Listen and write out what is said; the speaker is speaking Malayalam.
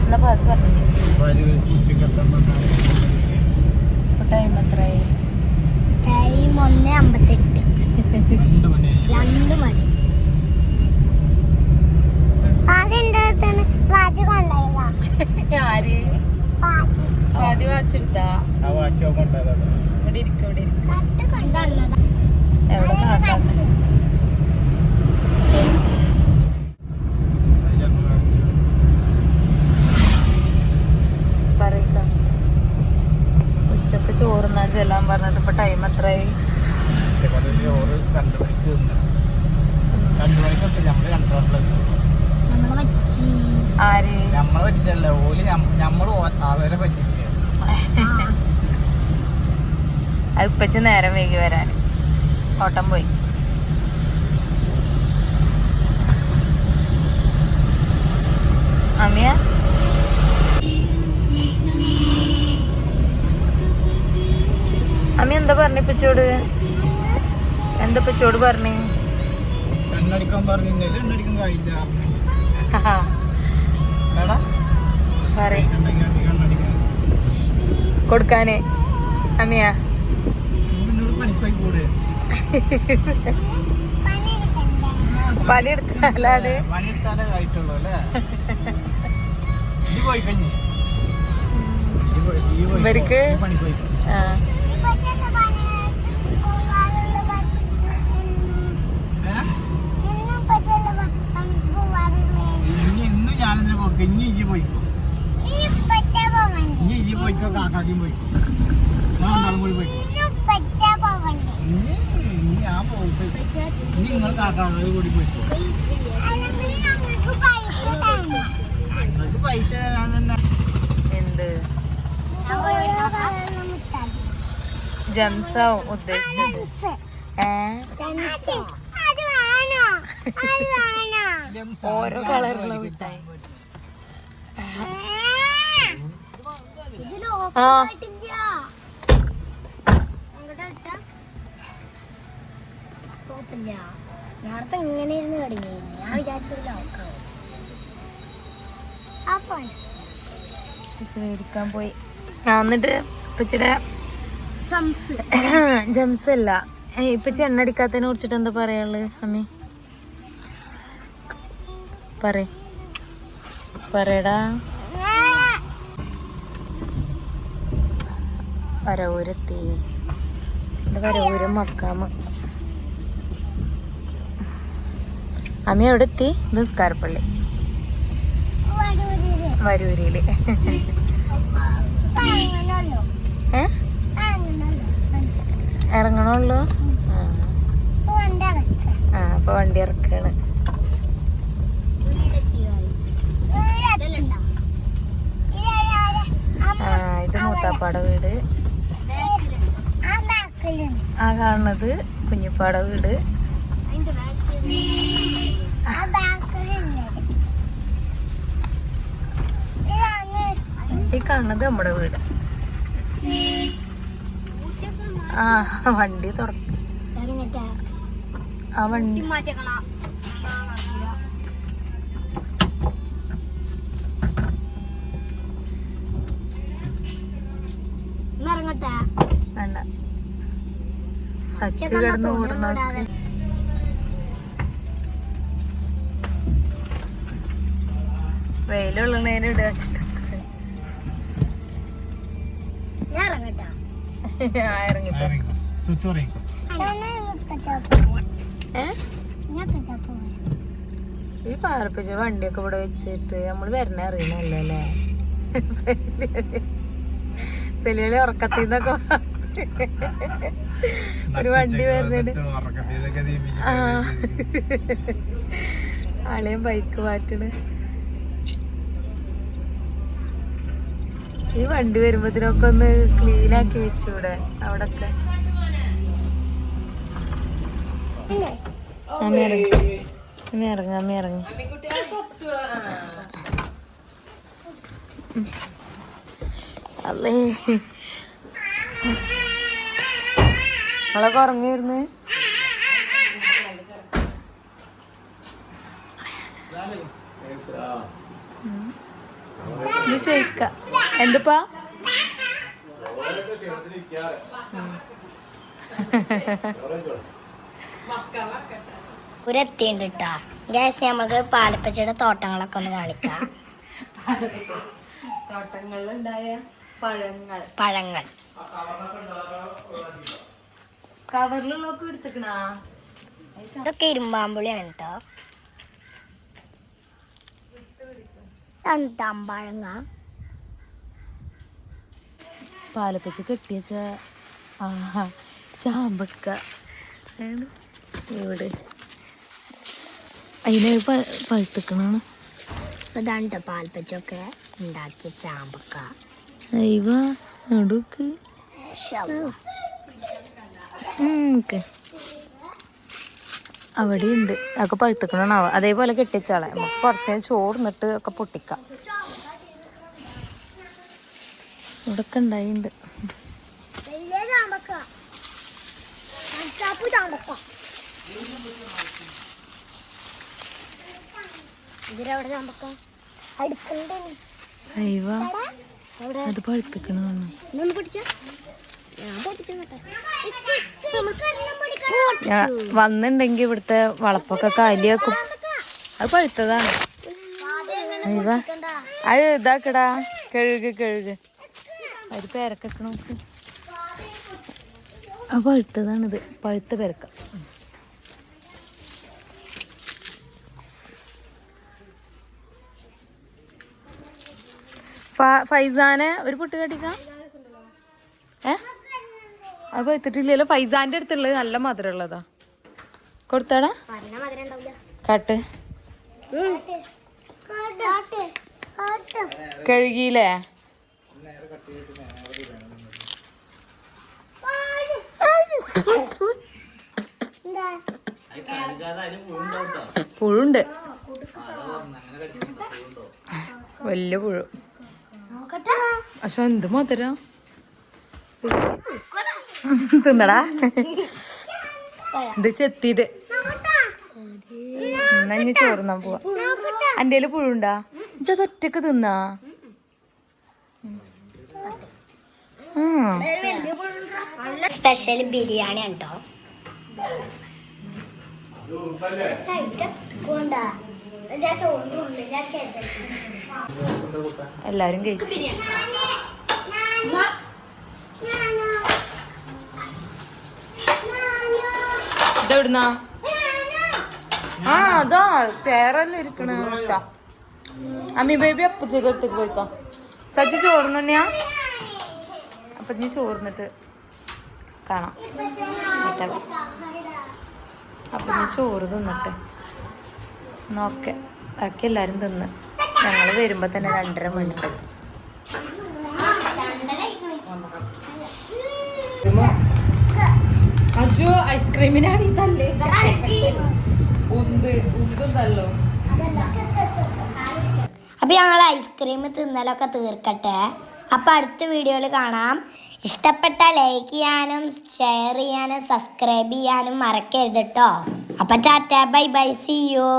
എന്നപ്പോ അത് പറഞ്ഞു ടൈം എത്രയായി? ടൈം 1:58. 2 മണി. ആര് ആദ്യം വാച്ചെടുത്താ? ഇവിടെ ഇരിക്ക ഇവിടെ എവിടെ കാക്കാത്ത പറയക്ക. ഉച്ചക്ക് ചോറുന്നാ ചെല്ലാൻ പറഞ്ഞിട്ട് ഇപ്പൊ ടൈം എത്രയായി? ആര് നമ്മളെ പറ്റിച്ചല്ല, ഓല് നമ്മള് അവരെ പറ്റില്ല. അത് ഇപ്പച്ച് നേരം വൈകി വരാൻ ഓട്ടം പോയി. അമ്മിയ അമ്മ എന്താ പറഞ്ഞ ഇപ്പച്ചോട്? എന്താ ഇപ്പച്ചോട് പറഞ്ഞേ? എണ്ണടിക്കാൻ പറഞ്ഞില്ല, എണ്ണടിക്കാൻ കഴിയില്ല. കൊടുക്കാന് അമ്മയാ പണിക്കായി കൂടെ പണിയെടുത്താലേ പണിയെടുത്താലേ ആയിട്ടുള്ളൂ അല്ലേ? പോയി കഴിഞ്ഞു ഇവർക്ക് പണിപ്പോയി. ഇന്നും ഞാനെന്തിനാ പോക്ക്? ഇനി ഇജി പോയിക്കോ, ഇനി ഇജി പോയിക്കോ, കാക്കാക്കിയും പോയിക്കോ, രണ്ടാളും കൂടി പോയിക്കോ. ഇനി ഞാൻ പോയിട്ട് ഇനി നിങ്ങൾ കാക്കാക്കി കൂടി പോയിക്കോ. നിങ്ങൾക്ക് പൈസ ഞാൻ തന്നെ. എന്ത് ജംസാവും ഉദ്ദേശിച്ചത്? ഓരോ കളറുള്ള മിഠായി. ആ നേരത്തെ ഇങ്ങനെ ഇരുന്ന് കടങ്ങി. ഞാൻ വിചാരിച്ചൊരു മേടിക്കാൻ പോയി. എന്നിട്ട് ഇപ്പച്ചിടെ ജംസ് അല്ല, ഇപ്പച്ചി എണ്ണടിക്കാത്തതിനെ കുറിച്ചിട്ട് എന്താ പറയാനുള്ളത് അമ്മി? പറയടാ. വരവൂരെത്തി. വരവൂര് മക്കാമ്. അമ്മ എവിടെ എത്തി? നിസ്കാരപ്പള്ളി വരൂരില്. ഇറങ്ങണുള്ളൂ. ആ അപ്പൊ വണ്ടി ഇറക്കാണ്. ആ ഇത് മൂത്താപ്പാട വീട്. ആ കാണുന്നത് കുഞ്ഞിപ്പാട വീട്. ഈ കാണുന്നത് നമ്മുടെ വീട്. ആ വണ്ടി തുറക്കും. ആ വണ്ടി വേണ്ട. സച്ചു കിടന്ന് ഓടുന്ന വെയിലുള്ളതിന് ഇടുക വെച്ചിട്ട് ഈ പാർപ്പിച്ച വണ്ടിയൊക്കെ ഇവിടെ വെച്ചിട്ട് നമ്മള് വരണ അറിയണല്ലോ അല്ലേ? സെലികളി ഉറക്കത്തിന്നൊക്കെ ഒരു വണ്ടി വരുന്നുണ്ട്. ആ ആളെയും ബൈക്ക് മാറ്റണ്. ഈ വണ്ടി വരുമ്പോഴത്തേനൊക്കെ ഒന്ന് ക്ലീൻ ആക്കി വെച്ചൂടെ അവിടൊക്കെ? അമ്മ ഇറങ്ങ അമ്മ ഇറങ്ങ. അല്ലേ അവളൊക്കെ ഉറങ്ങിയിരുന്നു. ഇത് ഷെയ്ക്ക എന്തിപ്പാ എത്തിയുണ്ട് കേട്ടോ ഗ്യാസ്. നമുക്ക് പാലപ്പച്ചയുടെ തോട്ടങ്ങളൊക്കെ ഒന്ന് കാണിക്കാം. തോട്ടങ്ങളിലുണ്ടായ പഴങ്ങൾ കവറിലുള്ളൊക്കെ എടുത്തിക്കണാ. ഇതൊക്കെ ഇരുമ്പാമ്പുളിയാണ് കേട്ടോ. തണ്ടാമ്പഴങ്ങ പാലപ്പച്ച കെട്ടിയച്ച ചാമ്പക്ക ഇവിടെ അതിന് പഴുത്തിക്കണാണ്. അതാണ് കേട്ടോ പാൽപ്പച്ചൊക്കെ ഉണ്ടാക്കിയ ചാമ്പക്ക. അയ്യ അടുക്ക് അവിടെ ഉണ്ട് അതൊക്കെ പഴുത്തിക്കണാവ. അതേപോലെ കെട്ടിച്ചാളെ നമുക്ക് കുറച്ച് ചോർന്നിട്ട് ഒക്കെ പൊട്ടിക്കാം. ഇവിടൊക്കെ ഉണ്ടായിണ്ട്. അയ്യ അത് പഴുത്തിക്കണ വന്നിണ്ടെങ്കി ഇവിടുത്തെ വളപ്പൊക്കെ കാലിയാക്കും. അത് പഴുത്തതാണ്. അയ്യ അത് ഇതാക്കടാ കഴുക് അത് പേരക്കൊക്കെ നോക്ക്. ആ പഴുത്തതാണിത്, പഴുത്ത പേരക്ക. ഫൈസാനെ ഒരു പൊട്ട് കടിക്കാം. അത് പഴുത്തിട്ടില്ലല്ലോ. ഫൈസാന്റെ അടുത്തുള്ളത് നല്ല മധുരം ഉള്ളതാ. കൊടുത്താടാ കാട്ട്. കഴുകിയില്ലേ? പുഴുണ്ട്, വലിയ പുഴു. പക്ഷെ എന്ത് മധുരം തിന്നടാ. ഇത് ചെത്തിയിട്ട് എന്നാ ചോറുന്നാൻ പോവാ. എൻ്റെ പുഴുണ്ടാ? ഇതത് ഒറ്റക്ക് തിന്നാ. സ്പെഷ്യൽ ബിരിയാണി ഉണ്ടോ? എല്ലാരും കഴിച്ചു. ഇതെവിടുന്നാ? ആ അതാ ചേറെല്ലാം ഇരിക്കണ. അമ്മി ബേബി അപ്പച്ചേക്ക് അടുത്തേക്ക് പോയിക്കോ. സജ്ജ ചോറുന്നു തന്നെയാ? അപ്പൊ നീ ചോറിന്നിട്ട് കാണാം. അപ്പൊ നീ ചോറ് തിന്നിട്ട് നോക്കെ. ബാക്കി എല്ലാരും തിന്ന് ഞങ്ങള് വരുമ്പോ തന്നെ 2:30 മണി. അജു ഐസ്ക്രീമിനാണ് ഈ തല്ലേ. ഉന്തും തല്ലോ. അപ്പൊ ഞങ്ങൾ ഐസ്ക്രീം തിന്നലൊക്കെ തീർക്കട്ടെ. അപ്പൊ അടുത്ത വീഡിയോയിൽ കാണാം. ഇഷ്ടപ്പെട്ട ലൈക്ക് ചെയ്യാനും ഷെയർ ചെയ്യാനും സബ്സ്ക്രൈബ് ചെയ്യാനും മറക്കരുത് കേട്ടോ. അപ്പൊ tata bye bye, see U.